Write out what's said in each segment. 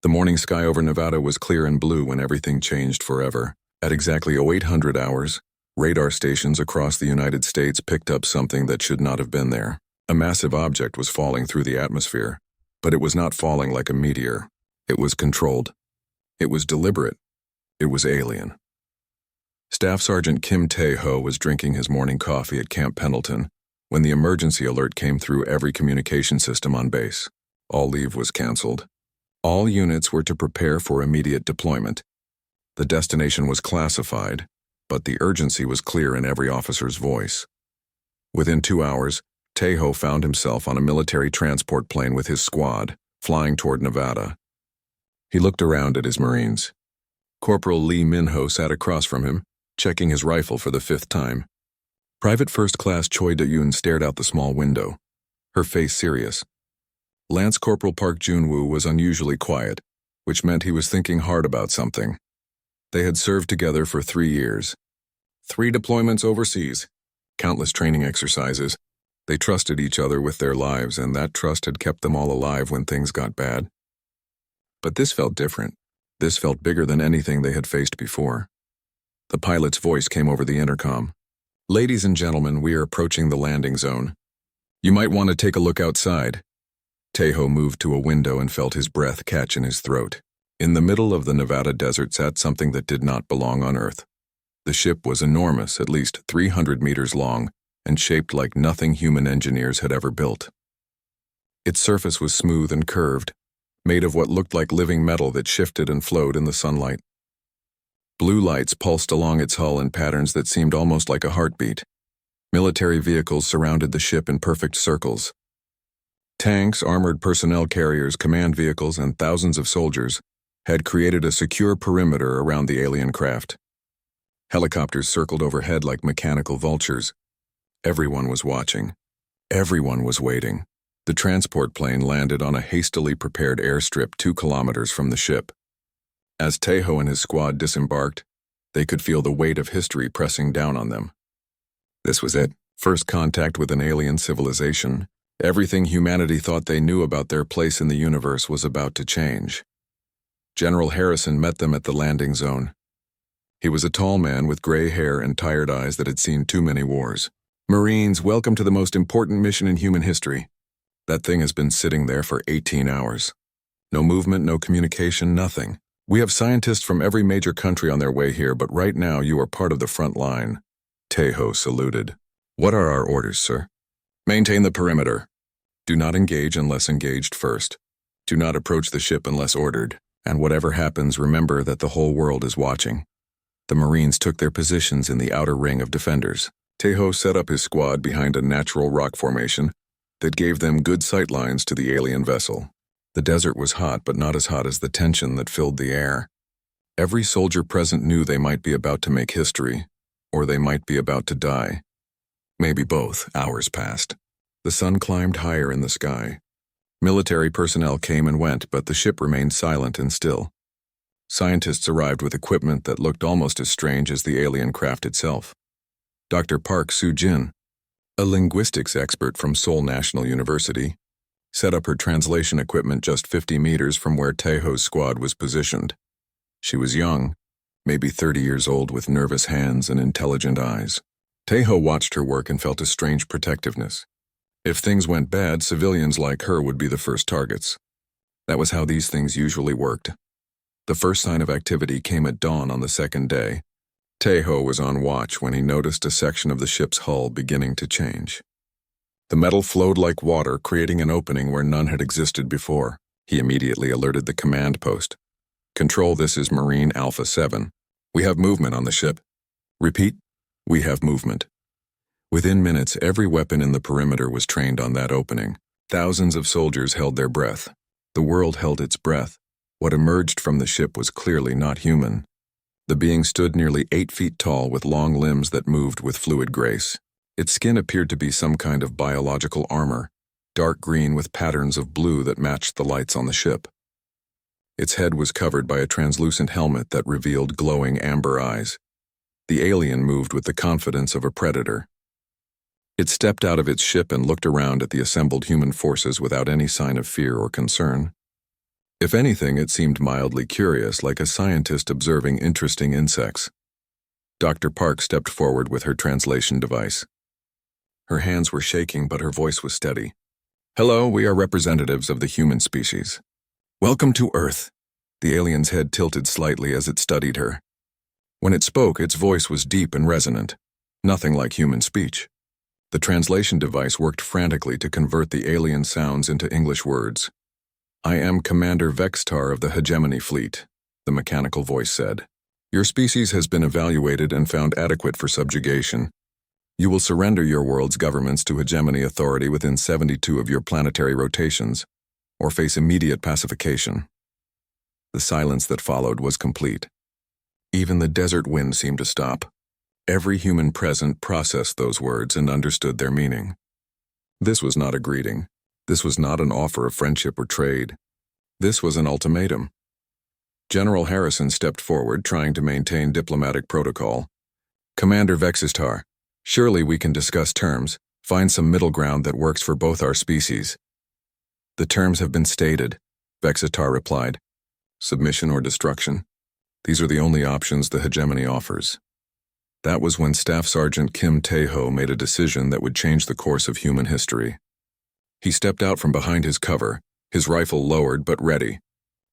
The morning sky over Nevada was clear and blue when everything changed forever. At exactly 0800 hours, radar stations across the United States picked up something that should not have been there. A massive object was falling through the atmosphere, but it was not falling like a meteor. It was controlled. It was deliberate. It was alien. Staff Sergeant Kim Tae-ho was drinking his morning coffee at Camp Pendleton when the emergency alert came through every communication system on base. All leave was canceled. All units were to prepare for immediate deployment. The destination was classified, but the urgency was clear in every officer's voice. Within 2 hours, Tae-ho found himself on a military transport plane with his squad, flying toward Nevada. He looked around at his Marines. Corporal Lee Min-ho sat across from him, checking his rifle for the 5th time. Private First Class Choi Da-yoon stared out the small window, her face serious. Lance Corporal Park Jun-woo was unusually quiet, which meant he was thinking hard about something. They had served together for 3 years. 3 deployments overseas, countless training exercises. They trusted each other with their lives, and that trust had kept them all alive when things got bad. But this felt different. This felt bigger than anything they had faced before. The pilot's voice came over the intercom. "Ladies and gentlemen, we are approaching the landing zone. You might want to take a look outside." Tae-ho moved to a window and felt his breath catch in his throat. In the middle of the Nevada desert sat something that did not belong on Earth. The ship was enormous, at least 300 meters long, and shaped like nothing human engineers had ever built. Its surface was smooth and curved, made of what looked like living metal that shifted and flowed in the sunlight. Blue lights pulsed along its hull in patterns that seemed almost like a heartbeat. Military vehicles surrounded the ship in perfect circles. Tanks, armored personnel carriers, command vehicles, and thousands of soldiers had created a secure perimeter around the alien craft. Helicopters circled overhead like mechanical vultures. Everyone was watching. Everyone was waiting. The transport plane landed on a hastily prepared airstrip 2 kilometers from the ship. As Tae-ho and his squad disembarked, they could feel the weight of history pressing down on them. This was it. First contact with an alien civilization. Everything humanity thought they knew about their place in the universe was about to change. General Harrison met them at the landing zone. He was a tall man with gray hair and tired eyes that had seen too many wars. "Marines, welcome to the most important mission in human history. That thing has been sitting there for 18 hours. No movement, no communication, nothing. We have scientists from every major country on their way here, but right now you are part of the front line." Tae-ho saluted. "What are our orders, sir?" "Maintain the perimeter. Do not engage unless engaged first. Do not approach the ship unless ordered. And whatever happens, remember that the whole world is watching." The Marines took their positions in the outer ring of defenders. Tae-ho set up his squad behind a natural rock formation that gave them good sight lines to the alien vessel. The desert was hot, but not as hot as the tension that filled the air. Every soldier present knew they might be about to make history, or they might be about to die. Maybe both. Hours passed. The sun climbed higher in the sky. Military personnel came and went, but the ship remained silent and still. Scientists arrived with equipment that looked almost as strange as the alien craft itself. Dr. Park Soo-jin, a linguistics expert from Seoul National University, set up her translation equipment just 50 meters from where Tae-ho's squad was positioned. She was young, maybe 30 years old, with nervous hands and intelligent eyes. Tae-ho watched her work and felt a strange protectiveness. If things went bad, civilians like her would be the first targets. That was how these things usually worked. The first sign of activity came at dawn on the 2nd day. Tae-ho was on watch when he noticed a section of the ship's hull beginning to change. The metal flowed like water, creating an opening where none had existed before. He immediately alerted the command post. "Control, this is Marine Alpha 7. We have movement on the ship." "Repeat, we have movement." Within minutes, every weapon in the perimeter was trained on that opening. Thousands of soldiers held their breath. The world held its breath. What emerged from the ship was clearly not human. The being stood nearly 8 feet tall with long limbs that moved with fluid grace. Its skin appeared to be some kind of biological armor, dark green with patterns of blue that matched the lights on the ship. Its head was covered by a translucent helmet that revealed glowing amber eyes. The alien moved with the confidence of a predator. It stepped out of its ship and looked around at the assembled human forces without any sign of fear or concern. If anything, it seemed mildly curious, like a scientist observing interesting insects. Dr. Park stepped forward with her translation device. Her hands were shaking, but her voice was steady. "Hello, we are representatives of the human species. Welcome to Earth." The alien's head tilted slightly as it studied her. When it spoke, its voice was deep and resonant, nothing like human speech. The translation device worked frantically to convert the alien sounds into English words. "I am Commander Vextar of the Hegemony Fleet," the mechanical voice said. "Your species has been evaluated and found adequate for subjugation. You will surrender your world's governments to Hegemony authority within 72 of your planetary rotations, or face immediate pacification." The silence that followed was complete. Even the desert wind seemed to stop. Every human present processed those words and understood their meaning. This was not a greeting. This was not an offer of friendship or trade. This was an ultimatum. General Harrison stepped forward, trying to maintain diplomatic protocol. "Commander Vexistar, surely we can discuss terms, find some middle ground that works for both our species." "The terms have been stated," Vexistar replied. "Submission or destruction. These are the only options the hegemony offers." That was when Staff Sergeant Kim Tae-ho made a decision that would change the course of human history. He stepped out from behind his cover, his rifle lowered but ready,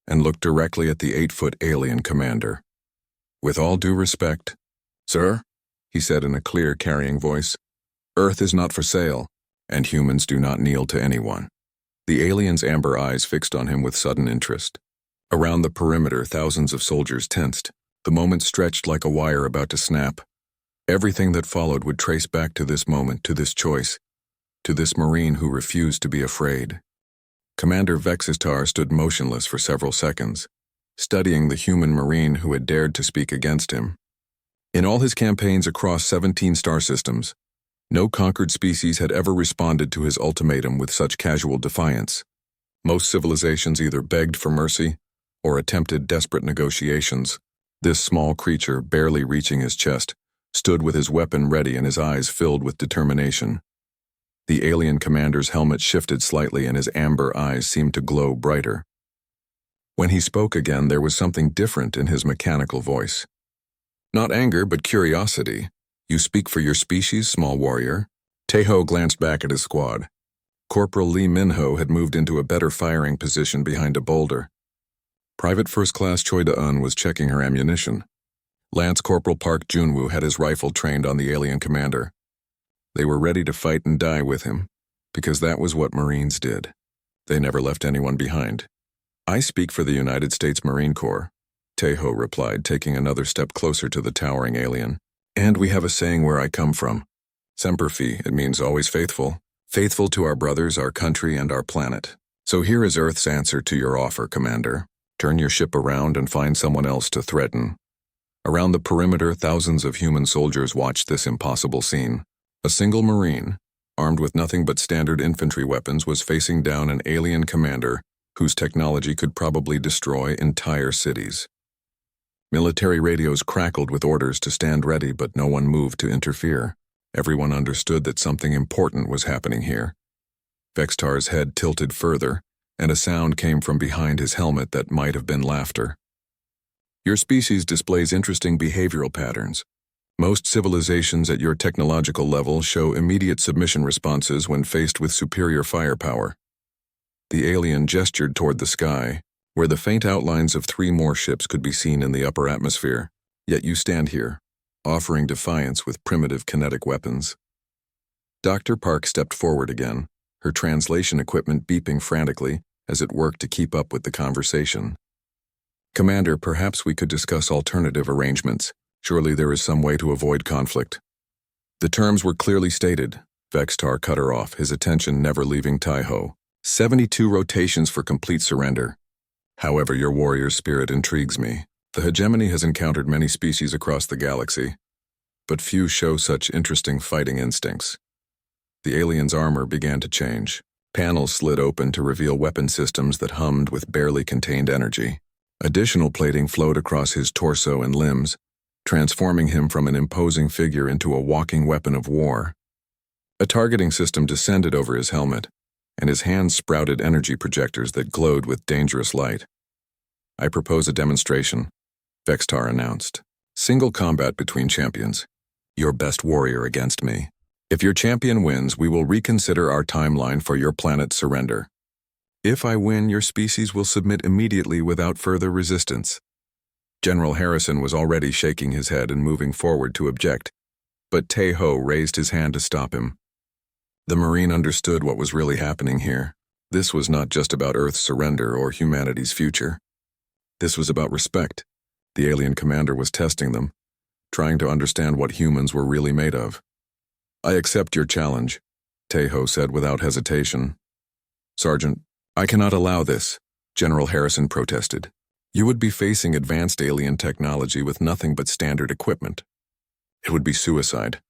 and looked directly at the 8-foot alien commander. "With all due respect, sir," he said in a clear, carrying voice, "Earth is not for sale, and humans do not kneel to anyone." The alien's amber eyes fixed on him with sudden interest. Around the perimeter, thousands of soldiers tensed. The moment stretched like a wire about to snap. Everything that followed would trace back to this moment, to this choice, to this Marine who refused to be afraid. Commander Vexistar stood motionless for several seconds, studying the human Marine who had dared to speak against him. In all his campaigns across 17 star systems, no conquered species had ever responded to his ultimatum with such casual defiance. Most civilizations either begged for mercy or attempted desperate negotiations. This small creature, barely reaching his chest, stood with his weapon ready and his eyes filled with determination. The alien commander's helmet shifted slightly and his amber eyes seemed to glow brighter. When he spoke again, there was something different in his mechanical voice. "Not anger, but curiosity. You speak for your species, small warrior." Tae-ho glanced back at his squad. Corporal Lee Min-ho had moved into a better firing position behind a boulder. Private First Class Choi Da-eun was checking her ammunition. Lance Corporal Park Junwoo had his rifle trained on the alien commander. They were ready to fight and die with him, because that was what Marines did. They never left anyone behind. "I speak for the United States Marine Corps," Tae-ho replied, taking another step closer to the towering alien. "And we have a saying where I come from. Semper Fi, it means always faithful. Faithful to our brothers, our country, and our planet. So here is Earth's answer to your offer, Commander. Turn your ship around and find someone else to threaten." Around the perimeter, thousands of human soldiers watched this impossible scene. A single Marine, armed with nothing but standard infantry weapons, was facing down an alien commander whose technology could probably destroy entire cities. Military radios crackled with orders to stand ready, but no one moved to interfere. Everyone understood that something important was happening here. Vextar's head tilted further, and a sound came from behind his helmet that might have been laughter. "Your species displays interesting behavioral patterns. Most civilizations at your technological level show immediate submission responses when faced with superior firepower." The alien gestured toward the sky, where the faint outlines of 3 more ships could be seen in the upper atmosphere. "Yet you stand here, offering defiance with primitive kinetic weapons." Dr. Park stepped forward again, her translation equipment beeping frantically as it worked to keep up with the conversation. "Commander, perhaps we could discuss alternative arrangements. Surely there is some way to avoid conflict." The terms were clearly stated. Vextar cut her off, his attention never leaving Tae-ho. 72 rotations for complete surrender. "However, your warrior's spirit intrigues me. The hegemony has encountered many species across the galaxy, but few show such interesting fighting instincts." The alien's armor began to change. Panels slid open to reveal weapon systems that hummed with barely contained energy. Additional plating flowed across his torso and limbs, transforming him from an imposing figure into a walking weapon of war. A targeting system descended over his helmet, and his hands sprouted energy projectors that glowed with dangerous light. I propose a demonstration, Vextar announced. Single combat between champions. Your best warrior against me. If your champion wins, we will reconsider our timeline for your planet's surrender. If I win, your species will submit immediately without further resistance. General Harrison was already shaking his head and moving forward to object, but Tae-ho raised his hand to stop him. The Marine understood what was really happening here. This was not just about Earth's surrender or humanity's future. This was about respect. The alien commander was testing them, trying to understand what humans were really made of. I accept your challenge, Tae-ho said without hesitation. Sergeant, I cannot allow this, General Harrison protested. You would be facing advanced alien technology with nothing but standard equipment. It would be suicide.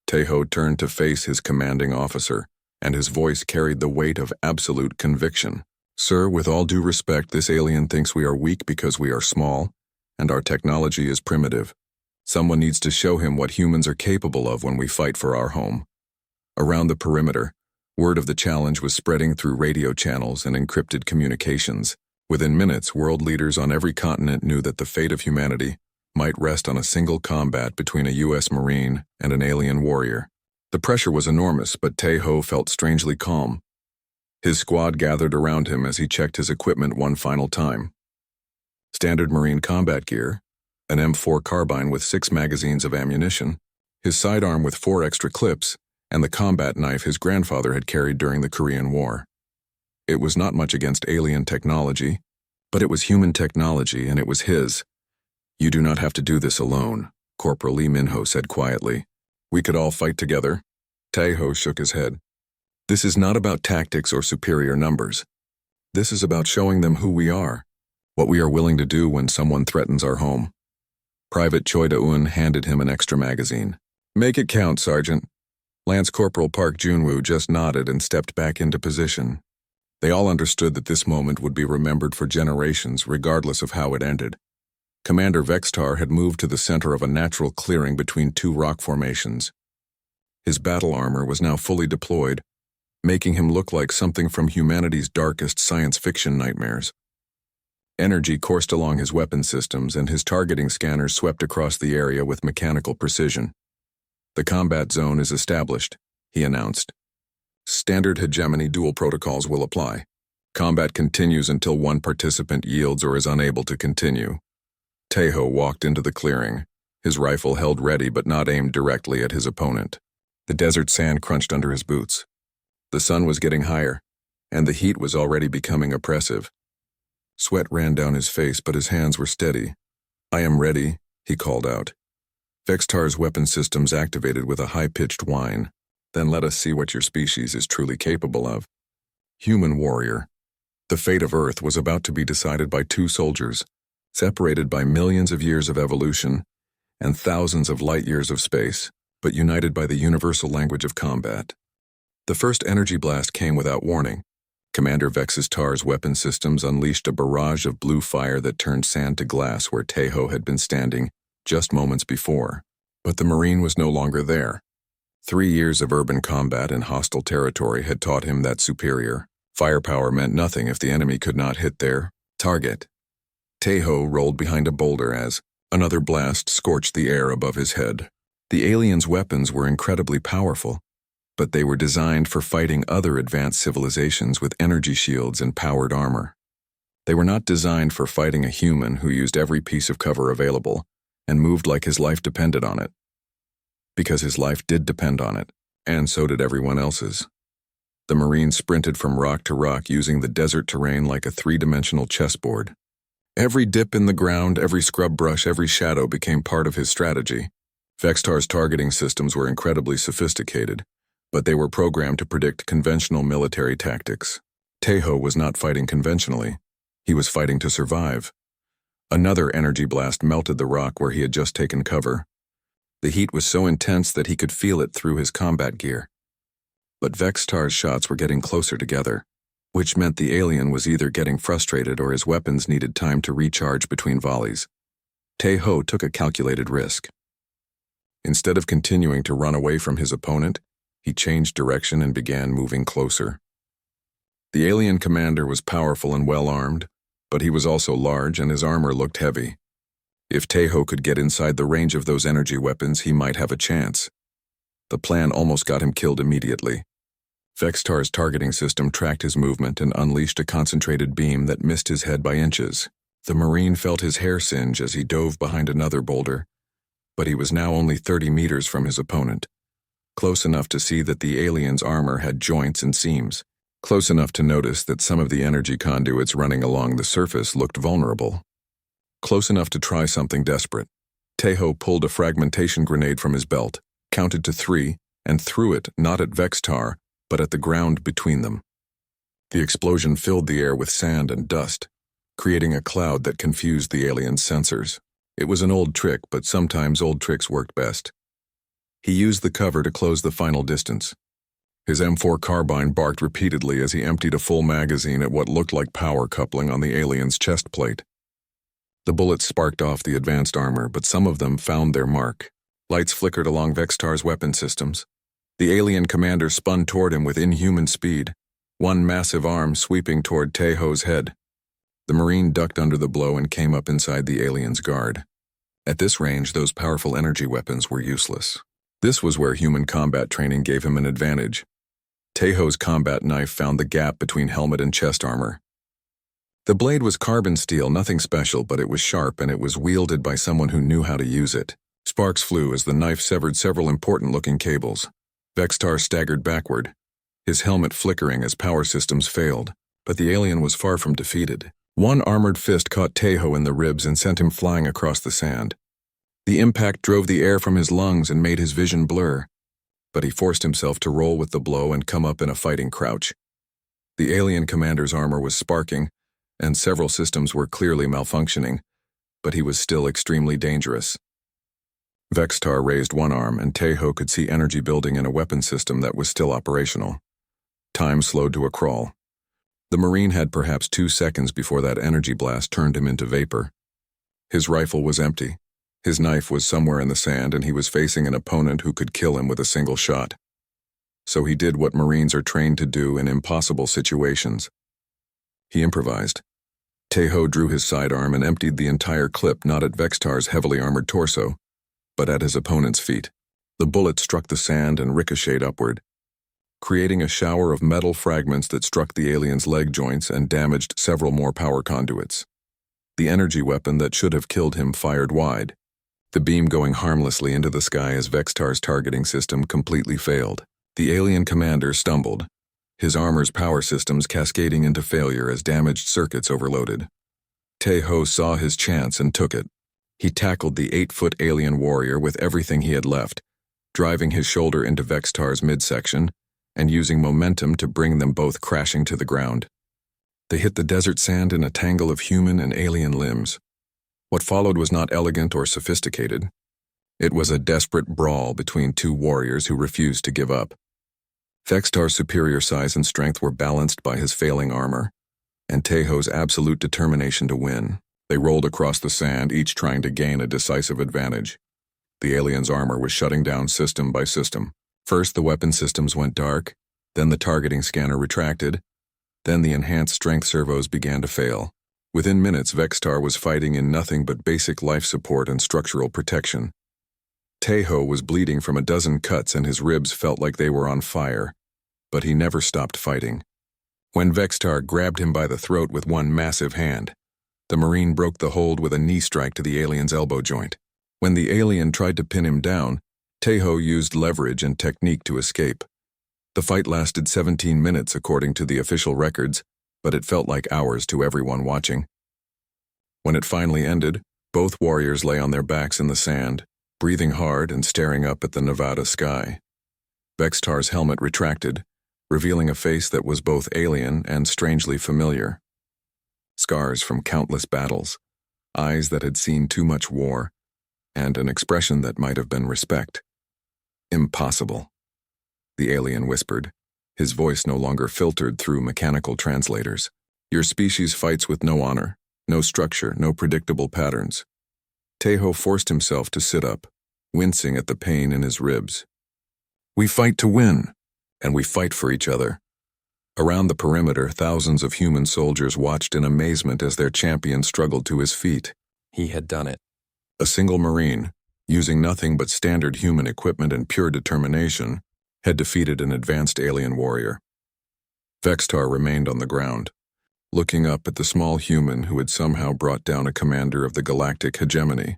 Tae-ho turned to face his commanding officer, and his voice carried the weight of absolute conviction. Sir, with all due respect, this alien thinks we are weak because we are small, and our technology is primitive. Someone needs to show him what humans are capable of when we fight for our home. Around the perimeter, word of the challenge was spreading through radio channels and encrypted communications. Within minutes, world leaders on every continent knew that the fate of humanity might rest on a single combat between a U.S. Marine and an alien warrior. The pressure was enormous, but Tae-ho felt strangely calm. His squad gathered around him as he checked his equipment one final time. Standard Marine combat gear, an M4 carbine with 6 magazines of ammunition, his sidearm with 4 extra clips, and the combat knife his grandfather had carried during the Korean War. It was not much against alien technology, but it was human technology and it was his. You do not have to do this alone, Corporal Lee Min-ho said quietly. We could all fight together. Tae-ho shook his head. This is not about tactics or superior numbers. This is about showing them who we are, what we are willing to do when someone threatens our home. Private Choi Da-eun handed him an extra magazine. Make it count, Sergeant. Lance Corporal Park Junwoo just nodded and stepped back into position. They all understood that this moment would be remembered for generations, regardless of how it ended. Commander Vextar had moved to the center of a natural clearing between 2 rock formations. His battle armor was now fully deployed, making him look like something from humanity's darkest science fiction nightmares. Energy coursed along his weapon systems, and his targeting scanners swept across the area with mechanical precision. The combat zone is established, he announced. Standard hegemony dual protocols will apply. Combat continues until one participant yields or is unable to continue. Tae-ho walked into the clearing, his rifle held ready but not aimed directly at his opponent. The desert sand crunched under his boots. The sun was getting higher, and the heat was already becoming oppressive. Sweat ran down his face, but his hands were steady. I am ready, he called out. Vextar's weapon systems activated with a high-pitched whine. Then let us see what your species is truly capable of. Human warrior. The fate of Earth was about to be decided by 2 soldiers, separated by millions of years of evolution and thousands of light years of space, but united by the universal language of combat. The first energy blast came without warning. Commander Vextar's weapon systems unleashed a barrage of blue fire that turned sand to glass where Tae-ho had been standing just moments before. But the Marine was no longer there. 3 years of urban combat in hostile territory had taught him that superior firepower meant nothing if the enemy could not hit their target. Tae-ho rolled behind a boulder as another blast scorched the air above his head. The aliens' weapons were incredibly powerful, but they were designed for fighting other advanced civilizations with energy shields and powered armor. They were not designed for fighting a human who used every piece of cover available and moved like his life depended on it. Because his life did depend on it, and so did everyone else's. The Marine sprinted from rock to rock using the desert terrain like a 3-dimensional chessboard. Every dip in the ground, every scrub brush, every shadow became part of his strategy. Vextar's targeting systems were incredibly sophisticated, but they were programmed to predict conventional military tactics. Tae-ho was not fighting conventionally. He was fighting to survive. Another energy blast melted the rock where he had just taken cover. The heat was so intense that he could feel it through his combat gear. But Vextar's shots were getting closer together, which meant the alien was either getting frustrated or his weapons needed time to recharge between volleys. Tae-ho took a calculated risk. Instead of continuing to run away from his opponent, he changed direction and began moving closer. The alien commander was powerful and well-armed, but he was also large and his armor looked heavy. If Tejo could get inside the range of those energy weapons, he might have a chance. The plan almost got him killed immediately. Vextar's targeting system tracked his movement and unleashed a concentrated beam that missed his head by inches. The Marine felt his hair singe as he dove behind another boulder, but he was now only 30 meters from his opponent, close enough to see that the alien's armor had joints and seams, close enough to notice that some of the energy conduits running along the surface looked vulnerable, close enough to try something desperate. Tejo pulled a fragmentation grenade from his belt, counted to 3, and threw it not at Vextar, but at the ground between them. The explosion filled the air with sand and dust, creating a cloud that confused the alien's sensors. It was an old trick, but sometimes old tricks worked best. He used the cover to close the final distance. His M4 carbine barked repeatedly as he emptied a full magazine at what looked like power coupling on the alien's chest plate. The bullets sparked off the advanced armor, but some of them found their mark. Lights flickered along Vextar's weapon systems. The alien commander spun toward him with inhuman speed, one massive arm sweeping toward Tejo's head. The Marine ducked under the blow and came up inside the alien's guard. At this range, those powerful energy weapons were useless. This was where human combat training gave him an advantage. Tejo's combat knife found the gap between helmet and chest armor. The blade was carbon steel, nothing special, but it was sharp and it was wielded by someone who knew how to use it. Sparks flew as the knife severed several important-looking cables. Vextar staggered backward, his helmet flickering as power systems failed, but the alien was far from defeated. One armored fist caught Tejo in the ribs and sent him flying across the sand. The impact drove the air from his lungs and made his vision blur, but he forced himself to roll with the blow and come up in a fighting crouch. The alien commander's armor was sparking, and several systems were clearly malfunctioning, but he was still extremely dangerous. Vextar raised one arm, and Tejo could see energy building in a weapon system that was still operational. Time slowed to a crawl. The Marine had perhaps 2 seconds before that energy blast turned him into vapor. His rifle was empty. His knife was somewhere in the sand, and he was facing an opponent who could kill him with a single shot. So he did what Marines are trained to do in impossible situations. He improvised. Tejo drew his sidearm and emptied the entire clip not at Vextar's heavily armored torso, but at his opponent's feet. The bullet struck the sand and ricocheted upward, creating a shower of metal fragments that struck the alien's leg joints and damaged several more power conduits. The energy weapon that should have killed him fired wide, the beam going harmlessly into the sky as Vextar's targeting system completely failed. The alien commander stumbled, his armor's power systems cascading into failure as damaged circuits overloaded. Tejo saw his chance and took it. He tackled the 8-foot alien warrior with everything he had left, driving his shoulder into Vextar's midsection and using momentum to bring them both crashing to the ground. They hit the desert sand in a tangle of human and alien limbs. What followed was not elegant or sophisticated. It was a desperate brawl between two warriors who refused to give up. Vextar's superior size and strength were balanced by his failing armor, and Tejo's absolute determination to win. They rolled across the sand, each trying to gain a decisive advantage. The alien's armor was shutting down system by system. First, the weapon systems went dark, then the targeting scanner retracted, then the enhanced strength servos began to fail. Within minutes, Vextar was fighting in nothing but basic life support and structural protection. Tejo was bleeding from a dozen cuts and his ribs felt like they were on fire, but he never stopped fighting. When Vextar grabbed him by the throat with one massive hand, the Marine broke the hold with a knee strike to the alien's elbow joint. When the alien tried to pin him down, Tejo used leverage and technique to escape. The fight lasted 17 minutes according to the official records, but it felt like hours to everyone watching. When it finally ended, both warriors lay on their backs in the sand, breathing hard and staring up at the Nevada sky. Vextar's helmet retracted, revealing a face that was both alien and strangely familiar. Scars from countless battles, eyes that had seen too much war, and an expression that might have been respect. Impossible, the alien whispered, his voice no longer filtered through mechanical translators. Your species fights with no honor, no structure, no predictable patterns. Tejo forced himself to sit up, wincing at the pain in his ribs. We fight to win, and we fight for each other. Around the perimeter, thousands of human soldiers watched in amazement as their champion struggled to his feet. He had done it. A single Marine, using nothing but standard human equipment and pure determination, had defeated an advanced alien warrior. Vextar remained on the ground, looking up at the small human who had somehow brought down a commander of the galactic hegemony.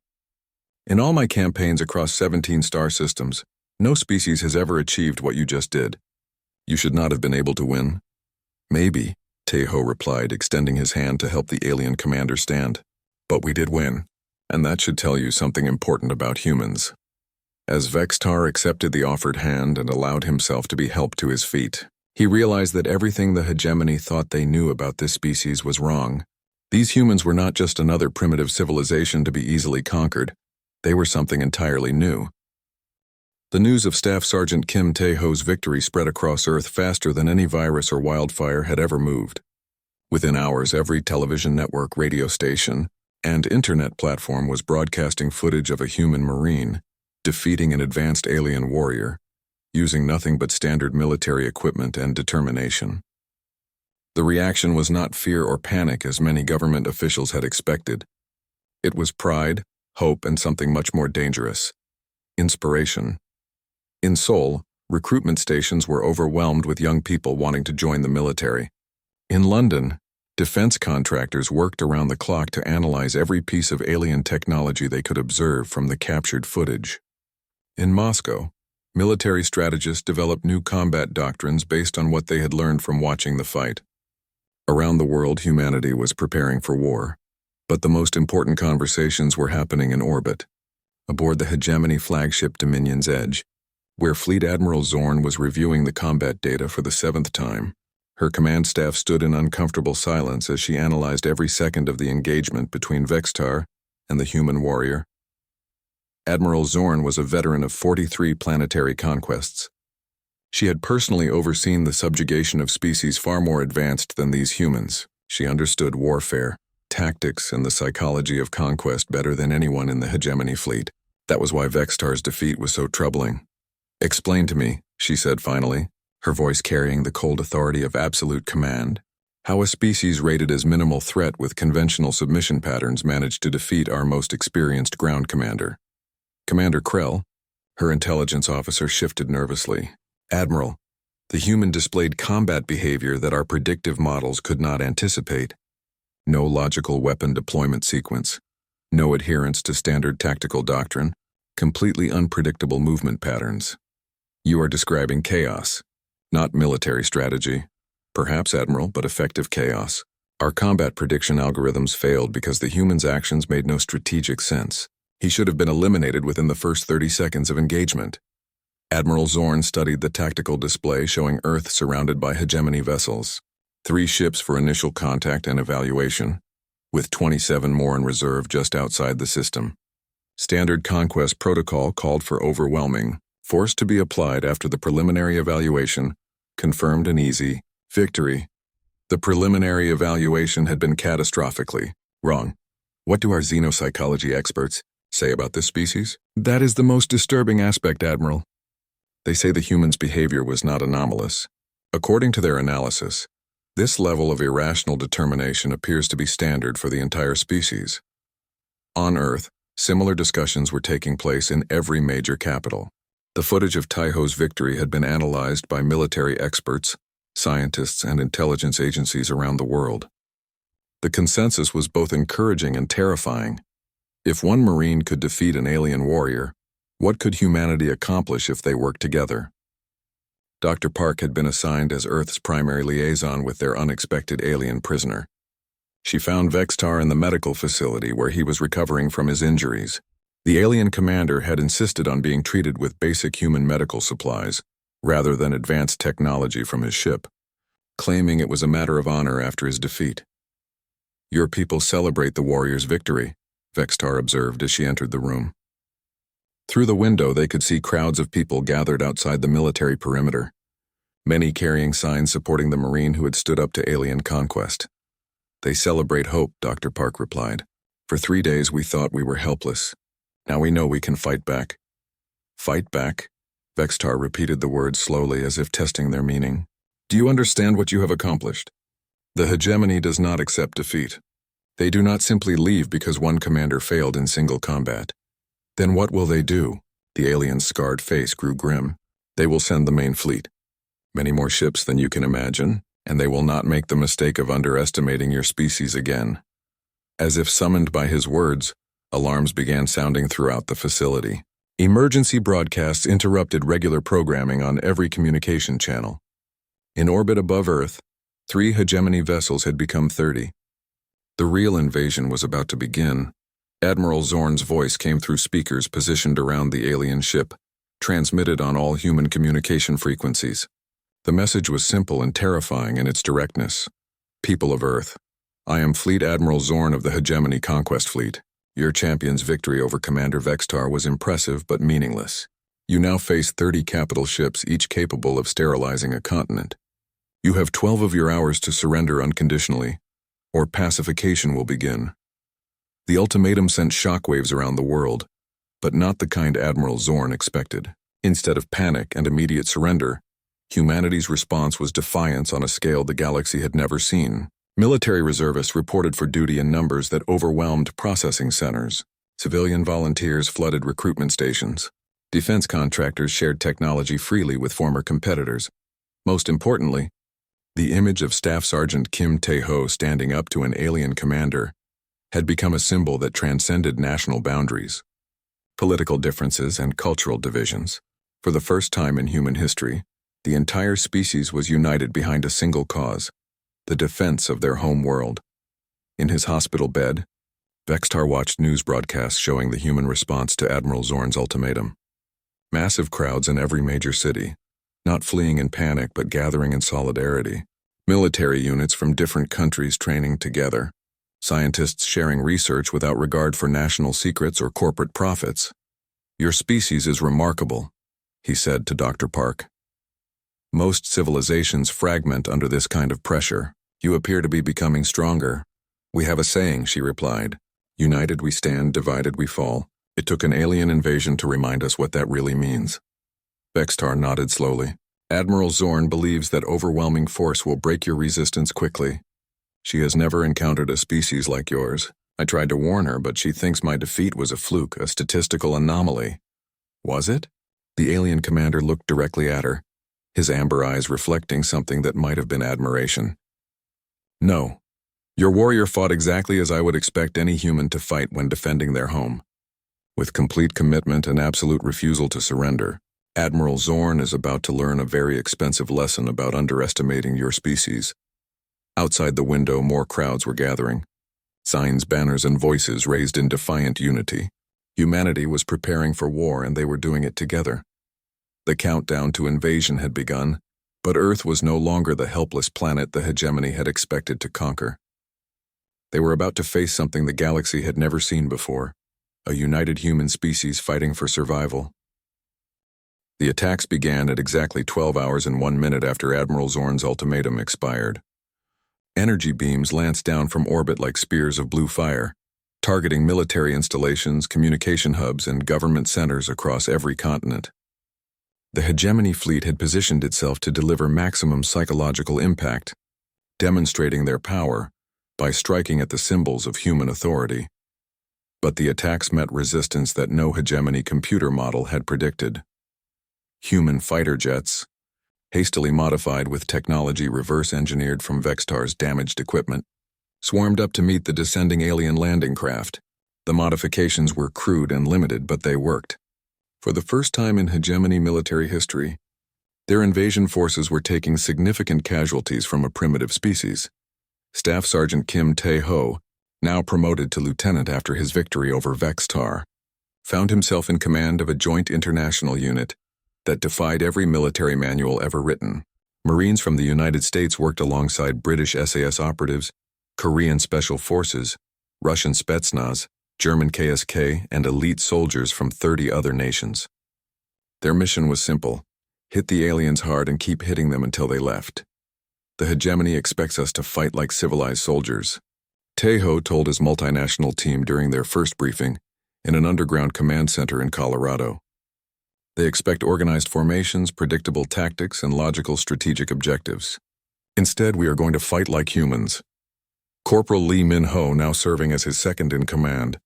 In all my campaigns across 17 star systems, no species has ever achieved what you just did. You should not have been able to win. Maybe, Tejo replied, extending his hand to help the alien commander stand. But we did win, and that should tell you something important about humans. As Vextar accepted the offered hand and allowed himself to be helped to his feet, he realized that everything the hegemony thought they knew about this species was wrong. These humans were not just another primitive civilization to be easily conquered. They were something entirely new. The news of Staff Sergeant Kim Taeho's victory spread across Earth faster than any virus or wildfire had ever moved. Within hours, every television network, radio station, and internet platform was broadcasting footage of a human Marine defeating an advanced alien warrior, using nothing but standard military equipment and determination. The reaction was not fear or panic as many government officials had expected. It was pride, hope, and something much more dangerous: inspiration. In Seoul, recruitment stations were overwhelmed with young people wanting to join the military. In London, defense contractors worked around the clock to analyze every piece of alien technology they could observe from the captured footage. In Moscow, military strategists developed new combat doctrines based on what they had learned from watching the fight. Around the world, humanity was preparing for war, but the most important conversations were happening in orbit, aboard the hegemony flagship Dominion's Edge, where Fleet Admiral Zorn was reviewing the combat data for the 7th time. Her command staff stood in uncomfortable silence as she analyzed every second of the engagement between Vextar and the human warrior. Admiral Zorn was a veteran of 43 planetary conquests. She had personally overseen the subjugation of species far more advanced than these humans. She understood warfare, tactics, and the psychology of conquest better than anyone in the hegemony fleet. That was why Vextar's defeat was so troubling. "Explain to me," she said finally, her voice carrying the cold authority of absolute command, "how a species rated as minimal threat with conventional submission patterns managed to defeat our most experienced ground commander." Commander Krell, her intelligence officer, shifted nervously. "Admiral, the human displayed combat behavior that our predictive models could not anticipate. No logical weapon deployment sequence, no adherence to standard tactical doctrine, completely unpredictable movement patterns. You are describing chaos, not military strategy. Perhaps, Admiral, but effective chaos. Our combat prediction algorithms failed because the human's actions made no strategic sense. He should have been eliminated within the first 30 seconds of engagement." Admiral Zorn studied the tactical display showing Earth surrounded by hegemony vessels, 3 ships for initial contact and evaluation, with 27 more in reserve just outside the system. Standard conquest protocol called for overwhelming force to be applied after the preliminary evaluation, confirmed an easy victory. The preliminary evaluation had been catastrophically wrong. What do our xenopsychology experts say about this species? That is the most disturbing aspect, Admiral. They say the human's behavior was not anomalous. According to their analysis, this level of irrational determination appears to be standard for the entire species. On Earth, similar discussions were taking place in every major capital. The footage of Taiho's victory had been analyzed by military experts, scientists, and intelligence agencies around the world. The consensus was both encouraging and terrifying. If one Marine could defeat an alien warrior, what could humanity accomplish if they worked together? Dr. Park had been assigned as Earth's primary liaison with their unexpected alien prisoner. She found Vextar in the medical facility where he was recovering from his injuries. The alien commander had insisted on being treated with basic human medical supplies, rather than advanced technology from his ship, claiming it was a matter of honor after his defeat. "Your people celebrate the warrior's victory," Vextar observed as she entered the room. Through the window, they could see crowds of people gathered outside the military perimeter, many carrying signs supporting the Marine who had stood up to alien conquest. "They celebrate hope," Dr. Park replied. "For 3 days we thought we were helpless. Now we know we can fight back." "Fight back?" Vextar repeated the words slowly as if testing their meaning. Do you understand what you have accomplished? The hegemony does not accept defeat. They do not simply leave because one commander failed in single combat. Then what will they do? The alien's scarred face grew grim. They will send the main fleet. Many more ships than you can imagine, and they will not make the mistake of underestimating your species again. As if summoned by his words, alarms began sounding throughout the facility. Emergency broadcasts interrupted regular programming on every communication channel. In orbit above Earth, 3 hegemony vessels had become 30. The real invasion was about to begin. Admiral Zorn's voice came through speakers positioned around the alien ship, transmitted on all human communication frequencies. The message was simple and terrifying in its directness. People of Earth, I am Fleet Admiral Zorn of the Hegemony Conquest Fleet. Your champion's victory over Commander Vextar was impressive but meaningless. You now face 30 capital ships, each capable of sterilizing a continent. You have 12 of your hours to surrender unconditionally, or pacification will begin. The ultimatum sent shockwaves around the world, but not the kind Admiral Zorn expected. Instead of panic and immediate surrender, humanity's response was defiance on a scale the galaxy had never seen. Military reservists reported for duty in numbers that overwhelmed processing centers. Civilian volunteers flooded recruitment stations. Defense contractors shared technology freely with former competitors. Most importantly, the image of Staff Sergeant Kim Tae-ho standing up to an alien commander had become a symbol that transcended national boundaries. Political differences and cultural divisions. For the first time in human history, the entire species was united behind a single cause, the defense of their home world. In his hospital bed, Vextar watched news broadcasts showing the human response to Admiral Zorn's ultimatum. Massive crowds in every major city, not fleeing in panic but gathering in solidarity. Military units from different countries training together. Scientists sharing research without regard for national secrets or corporate profits. Your species is remarkable, he said to Dr. Park. Most civilizations fragment under this kind of pressure. You appear to be becoming stronger. We have a saying, she replied. United we stand, divided we fall. It took an alien invasion to remind us what that really means. Vextar nodded slowly. Admiral Zorn believes that overwhelming force will break your resistance quickly. She has never encountered a species like yours. I tried to warn her, but she thinks my defeat was a fluke, a statistical anomaly. Was it? The alien commander looked directly at her, his amber eyes reflecting something that might have been admiration. No. Your warrior fought exactly as I would expect any human to fight when defending their home. With complete commitment and absolute refusal to surrender, Admiral Zorn is about to learn a very expensive lesson about underestimating your species. Outside the window, more crowds were gathering. Signs, banners, and voices raised in defiant unity. Humanity was preparing for war, and they were doing it together. The countdown to invasion had begun, but Earth was no longer the helpless planet the hegemony had expected to conquer. They were about to face something the galaxy had never seen before, a united human species fighting for survival. The attacks began at exactly 12 hours and 1 minute after Admiral Zorn's ultimatum expired. Energy beams lanced down from orbit like spears of blue fire, targeting military installations, communication hubs, and government centers across every continent. The hegemony fleet had positioned itself to deliver maximum psychological impact, demonstrating their power by striking at the symbols of human authority. But the attacks met resistance that no hegemony computer model had predicted. Human fighter jets, hastily modified with technology reverse-engineered from Vextar's damaged equipment, swarmed up to meet the descending alien landing craft. The modifications were crude and limited, but they worked. For the first time in hegemony military history, their invasion forces were taking significant casualties from a primitive species. Staff Sergeant Kim Tae-ho, now promoted to lieutenant after his victory over Vextar, found himself in command of a joint international unit that defied every military manual ever written. Marines from the United States worked alongside British SAS operatives, Korean Special Forces, Russian Spetsnaz, German KSK, and elite soldiers from 30 other nations. Their mission was simple: hit the aliens hard and keep hitting them until they left. The hegemony expects us to fight like civilized soldiers, Tae-ho told his multinational team during their first briefing in an underground command center in Colorado. They expect organized formations, predictable tactics, and logical strategic objectives. Instead, we are going to fight like humans. Corporal Lee Min-ho, now serving as his second-in-command,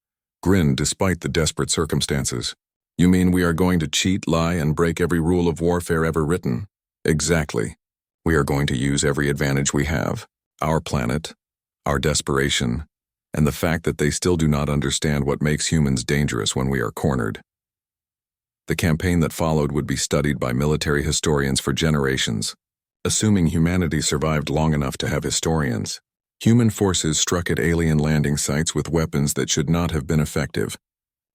grinned despite the desperate circumstances. You mean we are going to cheat, lie, and break every rule of warfare ever written? Exactly. We are going to use every advantage we have. Our planet, our desperation, and the fact that they still do not understand what makes humans dangerous when we are cornered. The campaign that followed would be studied by military historians for generations. Assuming humanity survived long enough to have historians, human forces struck at alien landing sites with weapons that should not have been effective,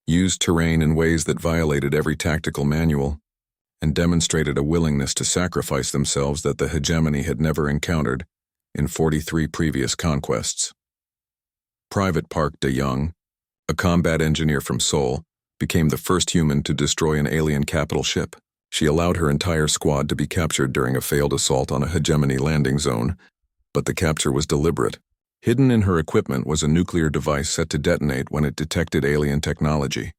used terrain in ways that violated every tactical manual, and demonstrated a willingness to sacrifice themselves that the hegemony had never encountered in 43 previous conquests. Private Park De-young, a combat engineer from Seoul, became the first human to destroy an alien capital ship. She allowed her entire squad to be captured during a failed assault on a hegemony landing zone, but the capture was deliberate. Hidden in her equipment was a nuclear device set to detonate when it detected alien technology.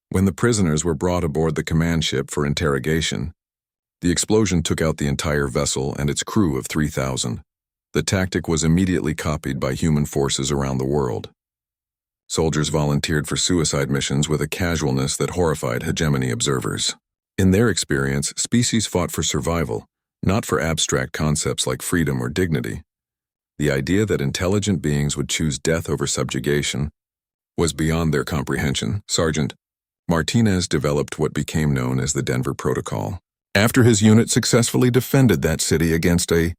When the prisoners were brought aboard the command ship for interrogation, the explosion took out the entire vessel and its crew of 3,000. The tactic was immediately copied by human forces around the world. Soldiers volunteered for suicide missions with a casualness that horrified hegemony observers. In their experience, species fought for survival, not for abstract concepts like freedom or dignity. The idea that intelligent beings would choose death over subjugation was beyond their comprehension. Sergeant Martinez developed what became known as the Denver Protocol. After his unit successfully defended that city against a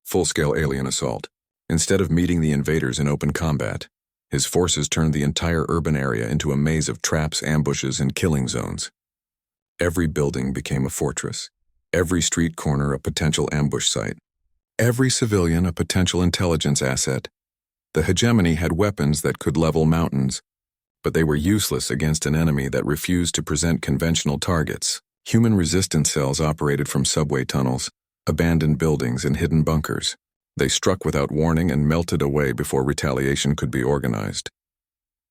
full-scale alien assault, instead of meeting the invaders in open combat, his forces turned the entire urban area into a maze of traps, ambushes, and killing zones. Every building became a fortress, every street corner a potential ambush site, every civilian a potential intelligence asset. The hegemony had weapons that could level mountains, but they were useless against an enemy that refused to present conventional targets. Human resistance cells operated from subway tunnels, abandoned buildings, and hidden bunkers. They struck without warning and melted away before retaliation could be organized.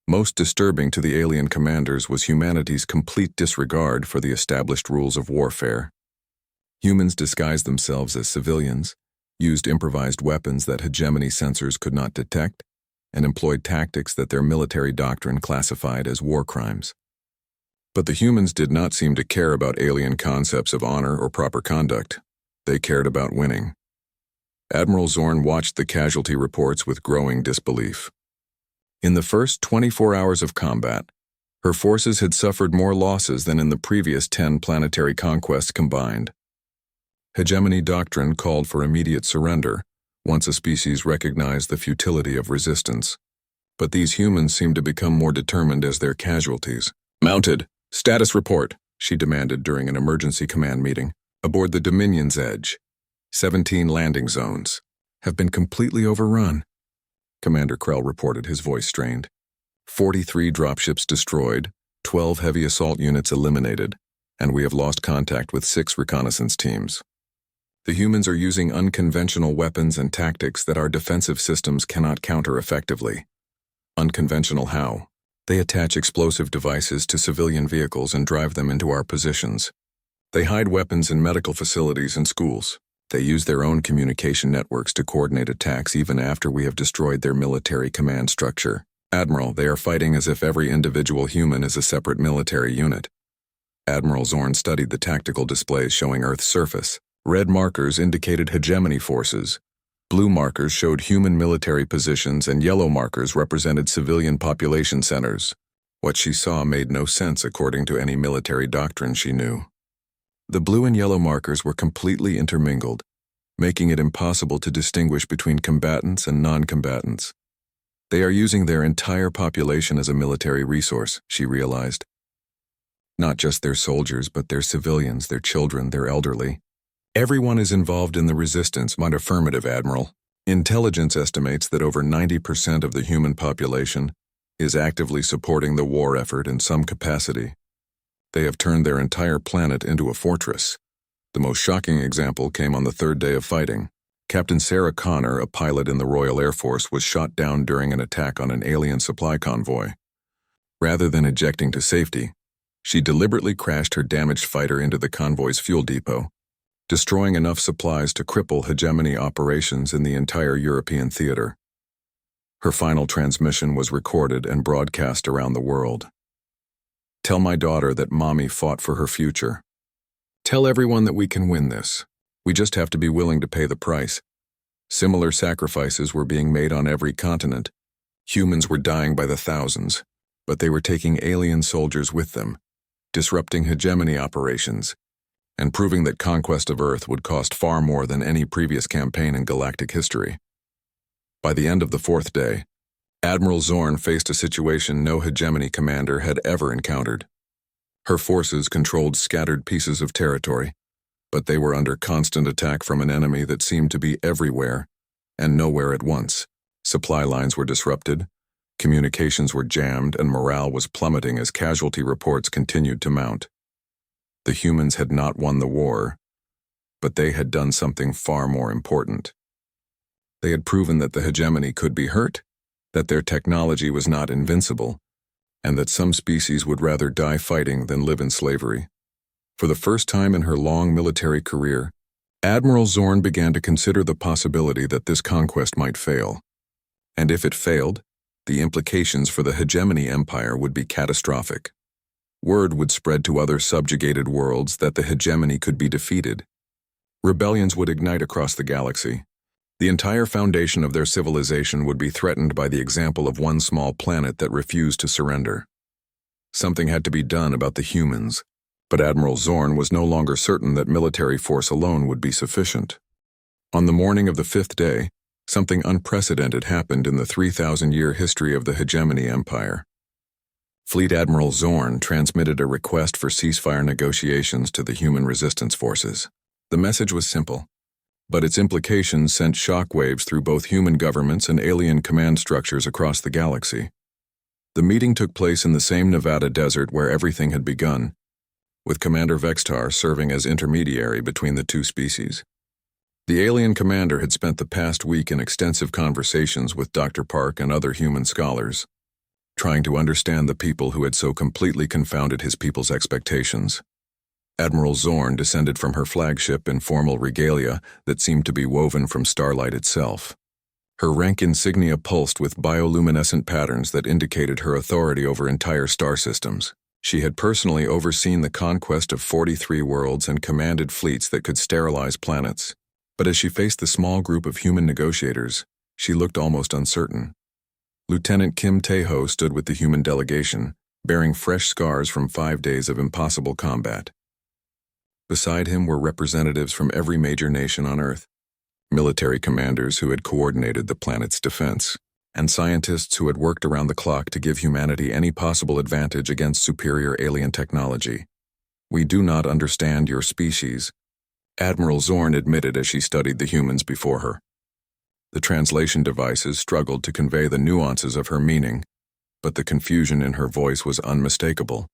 Most disturbing to the alien commanders was humanity's complete disregard for the established rules of warfare. Humans disguised themselves as civilians, used improvised weapons that hegemony sensors could not detect, and employed tactics that their military doctrine classified as war crimes. But the humans did not seem to care about alien concepts of honor or proper conduct. They cared about winning. Admiral Zorn watched the casualty reports with growing disbelief. In the first 24 hours of combat, her forces had suffered more losses than in the previous 10 planetary conquests combined. Hegemony doctrine called for immediate surrender once a species recognized the futility of resistance. But these humans seemed to become more determined as their casualties. "Mounted, status report," she demanded during an emergency command meeting. "Aboard the Dominion's Edge, 17 landing zones have been completely overrun." Commander Krell reported, his voice strained. 43 dropships destroyed, 12 heavy assault units eliminated, and we have lost contact with 6 reconnaissance teams. The humans are using unconventional weapons and tactics that our defensive systems cannot counter effectively. Unconventional how? They attach explosive devices to civilian vehicles and drive them into our positions. They hide weapons in medical facilities and schools. They use their own communication networks to coordinate attacks even after we have destroyed their military command structure. Admiral, they are fighting as if every individual human is a separate military unit. Admiral Zorn studied the tactical displays showing Earth's surface. Red markers indicated hegemony forces. Blue markers showed human military positions, and yellow markers represented civilian population centers. What she saw made no sense according to any military doctrine she knew. The blue and yellow markers were completely intermingled, making it impossible to distinguish between combatants and non-combatants. They are using their entire population as a military resource, she realized. Not just their soldiers, but their civilians, their children, their elderly. Everyone is involved in the resistance, my affirmative, Admiral. Intelligence estimates that over 90% of the human population is actively supporting the war effort in some capacity. They have turned their entire planet into a fortress. The most shocking example came on the 3rd day of fighting. Captain Sarah Connor, a pilot in the Royal Air Force, was shot down during an attack on an alien supply convoy. Rather than ejecting to safety, She deliberately crashed her damaged fighter into the convoy's fuel depot, destroying enough supplies to cripple hegemony operations in the entire European theater. Her final transmission was recorded and broadcast around the world. Tell my daughter that Mommy fought for her future. Tell everyone that we can win this. We just have to be willing to pay the price. Similar sacrifices were being made on every continent. Humans were dying by the thousands, but they were taking alien soldiers with them, disrupting hegemony operations, and proving that conquest of Earth would cost far more than any previous campaign in galactic history. By the end of the fourth day, Admiral Zorn faced a situation no hegemony commander had ever encountered. Her forces controlled scattered pieces of territory, but they were under constant attack from an enemy that seemed to be everywhere and nowhere at once. Supply lines were disrupted, communications were jammed, and morale was plummeting as casualty reports continued to mount. The humans had not won the war, but they had done something far more important. They had proven that the hegemony could be hurt, that their technology was not invincible, and that some species would rather die fighting than live in slavery. For the first time in her long military career, Admiral Zorn began to consider the possibility that this conquest might fail. And if it failed, the implications for the hegemony empire would be catastrophic. Word would spread to other subjugated worlds that the hegemony could be defeated. Rebellions would ignite across the galaxy. The entire foundation of their civilization would be threatened by the example of one small planet that refused to surrender. Something had to be done about the humans, but Admiral Zorn was no longer certain that military force alone would be sufficient. On the morning of the fifth day, something unprecedented happened in the 3,000-year history of the hegemony empire. Fleet Admiral Zorn transmitted a request for ceasefire negotiations to the human resistance forces. The message was simple, but its implications sent shockwaves through both human governments and alien command structures across the galaxy. The meeting took place in the same Nevada desert where everything had begun, with Commander Vextar serving as intermediary between the two species. The alien commander had spent the past week in extensive conversations with Dr. Park and other human scholars, trying to understand the people who had so completely confounded his people's expectations. Admiral Zorn descended from her flagship in formal regalia that seemed to be woven from starlight itself. Her rank insignia pulsed with bioluminescent patterns that indicated her authority over entire star systems. She had personally overseen the conquest of 43 worlds and commanded fleets that could sterilize planets. But as she faced the small group of human negotiators, she looked almost uncertain. Lieutenant Kim Tae-ho stood with the human delegation, bearing fresh scars from 5 days of impossible combat. Beside him were representatives from every major nation on Earth, military commanders who had coordinated the planet's defense, and scientists who had worked around the clock to give humanity any possible advantage against superior alien technology. "We do not understand your species," Admiral Zorn admitted as she studied the humans before her. The translation devices struggled to convey the nuances of her meaning, but the confusion in her voice was unmistakable.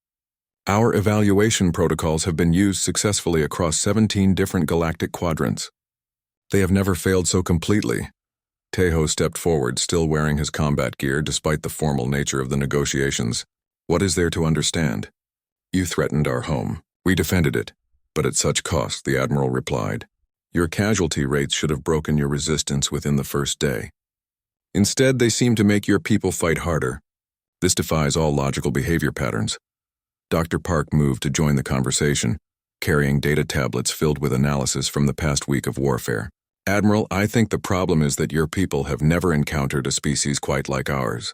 "Our evaluation protocols have been used successfully across 17 different galactic quadrants. They have never failed so completely." Tae-ho stepped forward, still wearing his combat gear despite the formal nature of the negotiations. "What is there to understand? You threatened our home. We defended it, but at such cost," the Admiral replied. "Your casualty rates should have broken your resistance within the first day. Instead, they seem to make your people fight harder. This defies all logical behavior patterns." Dr. Park moved to join the conversation, carrying data tablets filled with analysis from the past week of warfare. "Admiral, I think the problem is that your people have never encountered a species quite like ours.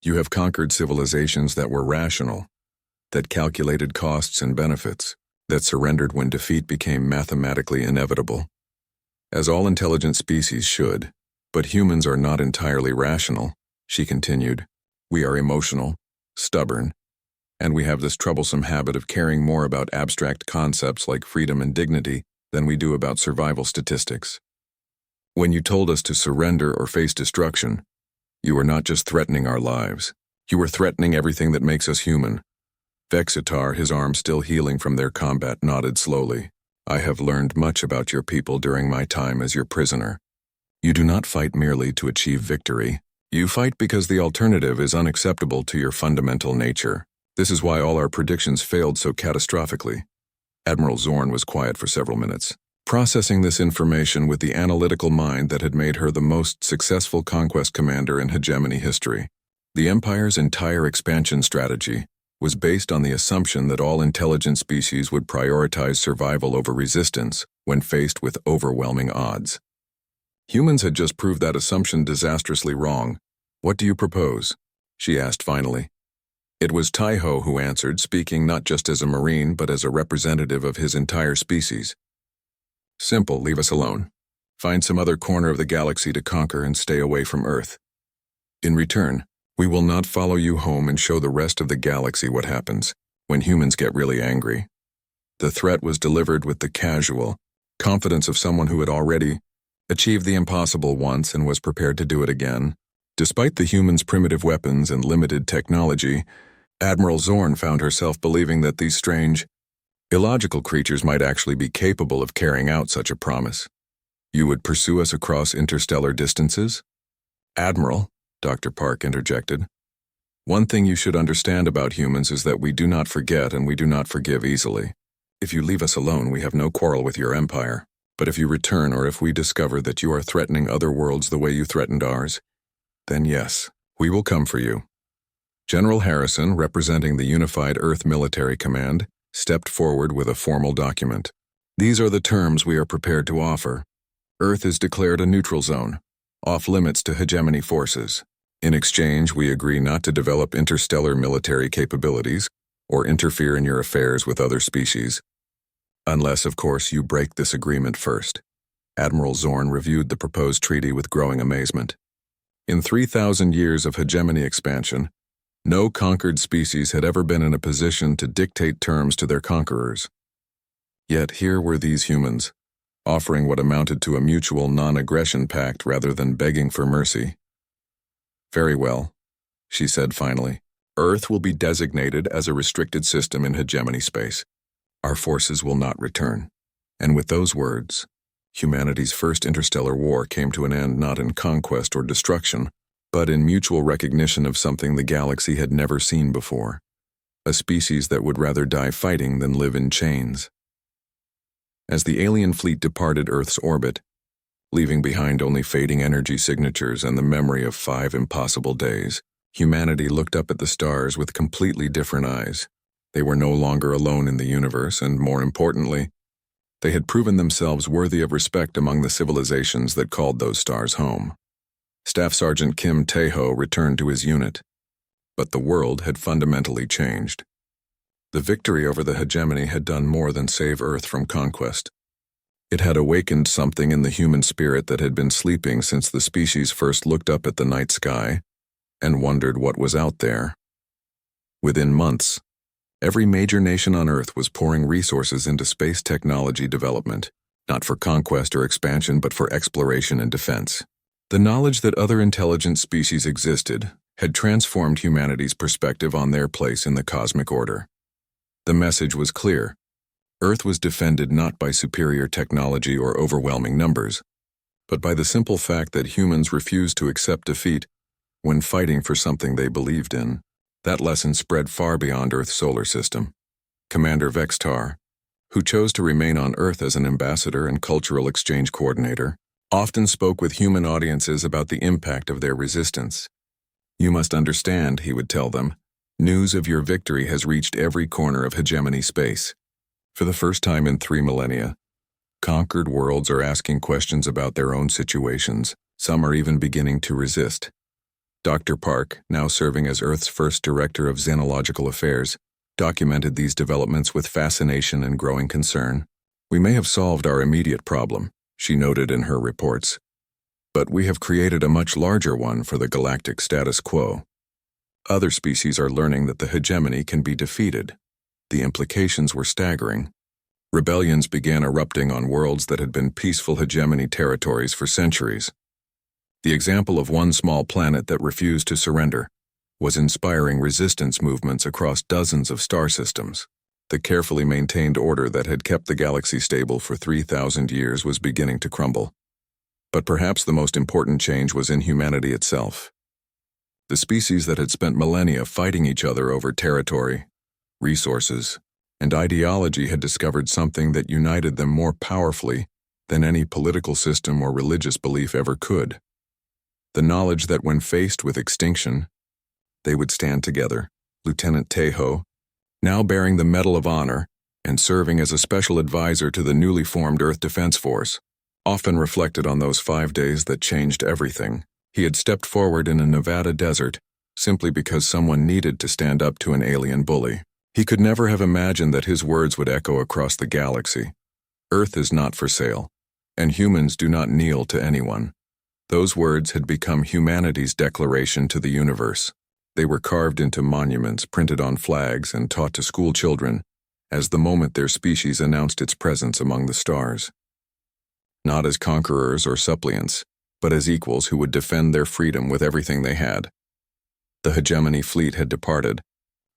You have conquered civilizations that were rational, that calculated costs and benefits, that surrendered when defeat became mathematically inevitable. As all intelligent species should, but humans are not entirely rational," she continued. "We are emotional, stubborn, and we have this troublesome habit of caring more about abstract concepts like freedom and dignity than we do about survival statistics. When you told us to surrender or face destruction, you were not just threatening our lives. You were threatening everything that makes us human." Vexitar, his arm still healing from their combat, nodded slowly. "I have learned much about your people during my time as your prisoner. You do not fight merely to achieve victory. You fight because the alternative is unacceptable to your fundamental nature. This is why all our predictions failed so catastrophically. Admiral Zorn was quiet for several minutes, processing this information with the analytical mind that had made her the most successful conquest commander in hegemony history. The Empire's entire expansion strategy was based on the assumption that all intelligent species would prioritize survival over resistance when faced with overwhelming odds. Humans had just proved that assumption disastrously wrong. "What do you propose?" she asked finally. It was Tai-Ho who answered, speaking not just as a Marine but as a representative of his entire species. "Simple, leave us alone. Find some other corner of the galaxy to conquer and stay away from Earth. In return, we will not follow you home and show the rest of the galaxy what happens when humans get really angry." The threat was delivered with the casual confidence of someone who had already achieved the impossible once and was prepared to do it again. Despite the humans' primitive weapons and limited technology, Admiral Zorn found herself believing that these strange, illogical creatures might actually be capable of carrying out such a promise. "You would pursue us across interstellar distances?" "Admiral," Dr. Park interjected, "one thing you should understand about humans is that we do not forget and we do not forgive easily. If you leave us alone, we have no quarrel with your empire. But if you return or if we discover that you are threatening other worlds the way you threatened ours, then yes, we will come for you." General Harrison, representing the Unified Earth Military Command, stepped forward with a formal document. "These are the terms we are prepared to offer. Earth is declared a neutral zone, off limits to hegemony forces. In exchange, we agree not to develop interstellar military capabilities or interfere in your affairs with other species. Unless, of course, you break this agreement first." Admiral Zorn reviewed the proposed treaty with growing amazement. In 3,000 years of hegemony expansion, no conquered species had ever been in a position to dictate terms to their conquerors. Yet here were these humans, offering what amounted to a mutual non-aggression pact rather than begging for mercy. "Very well," she said finally. "Earth will be designated as a restricted system in hegemony space. Our forces will not return." And with those words, humanity's first interstellar war came to an end not in conquest or destruction, but in mutual recognition of something the galaxy had never seen before, a species that would rather die fighting than live in chains. As the alien fleet departed Earth's orbit, leaving behind only fading energy signatures and the memory of 5 impossible days, humanity looked up at the stars with completely different eyes. They were no longer alone in the universe, and more importantly, they had proven themselves worthy of respect among the civilizations that called those stars home. Staff Sergeant Kim Tai-Ho returned to his unit, but the world had fundamentally changed. The victory over the hegemony had done more than save Earth from conquest. It had awakened something in the human spirit that had been sleeping since the species first looked up at the night sky and wondered what was out there. Within months, every major nation on Earth was pouring resources into space technology development, not for conquest or expansion but for exploration and defense. The knowledge that other intelligent species existed had transformed humanity's perspective on their place in the cosmic order. The message was clear. Earth was defended not by superior technology or overwhelming numbers, but by the simple fact that humans refused to accept defeat when fighting for something they believed in. That lesson spread far beyond Earth's solar system. Commander Vextar, who chose to remain on Earth as an ambassador and cultural exchange coordinator, often spoke with human audiences about the impact of their resistance. "You must understand," he would tell them, "news of your victory has reached every corner of hegemony space. For the first time in 3 millennia, conquered worlds are asking questions about their own situations. Some are even beginning to resist." Dr. Park, now serving as Earth's first director of xenological affairs, documented these developments with fascination and growing concern. "We may have solved our immediate problem," she noted in her reports, "but we have created a much larger one for the galactic status quo. Other species are learning that the hegemony can be defeated." The implications were staggering. Rebellions began erupting on worlds that had been peaceful hegemony territories for centuries. The example of one small planet that refused to surrender was inspiring resistance movements across dozens of star systems. The carefully maintained order that had kept the galaxy stable for 3,000 years was beginning to crumble. But perhaps the most important change was in humanity itself. The species that had spent millennia fighting each other over territory, resources, and ideology had discovered something that united them more powerfully than any political system or religious belief ever could. The knowledge that when faced with extinction, they would stand together. Lieutenant Tejo, now bearing the Medal of Honor and serving as a special advisor to the newly formed Earth Defense Force, often reflected on those 5 days that changed everything. He had stepped forward in a Nevada desert simply because someone needed to stand up to an alien bully. He could never have imagined that his words would echo across the galaxy. Earth is not for sale, and humans do not kneel to anyone. Those words had become humanity's declaration to the universe. They were carved into monuments, printed on flags, and taught to school children as the moment their species announced its presence among the stars. Not as conquerors or suppliants, but as equals who would defend their freedom with everything they had. The hegemony fleet had departed,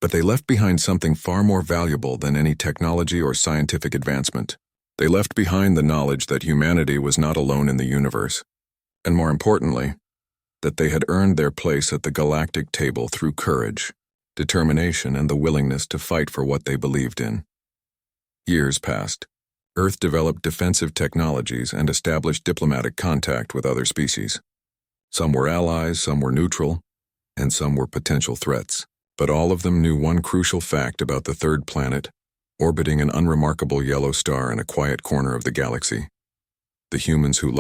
but they left behind something far more valuable than any technology or scientific advancement. They left behind the knowledge that humanity was not alone in the universe, and more importantly, that they had earned their place at the galactic table through courage, determination, and the willingness to fight for what they believed in. Years passed. Earth developed defensive technologies and established diplomatic contact with other species. Some were allies, some were neutral, and some were potential threats. But all of them knew one crucial fact about the third planet, orbiting an unremarkable yellow star in a quiet corner of the galaxy. The humans who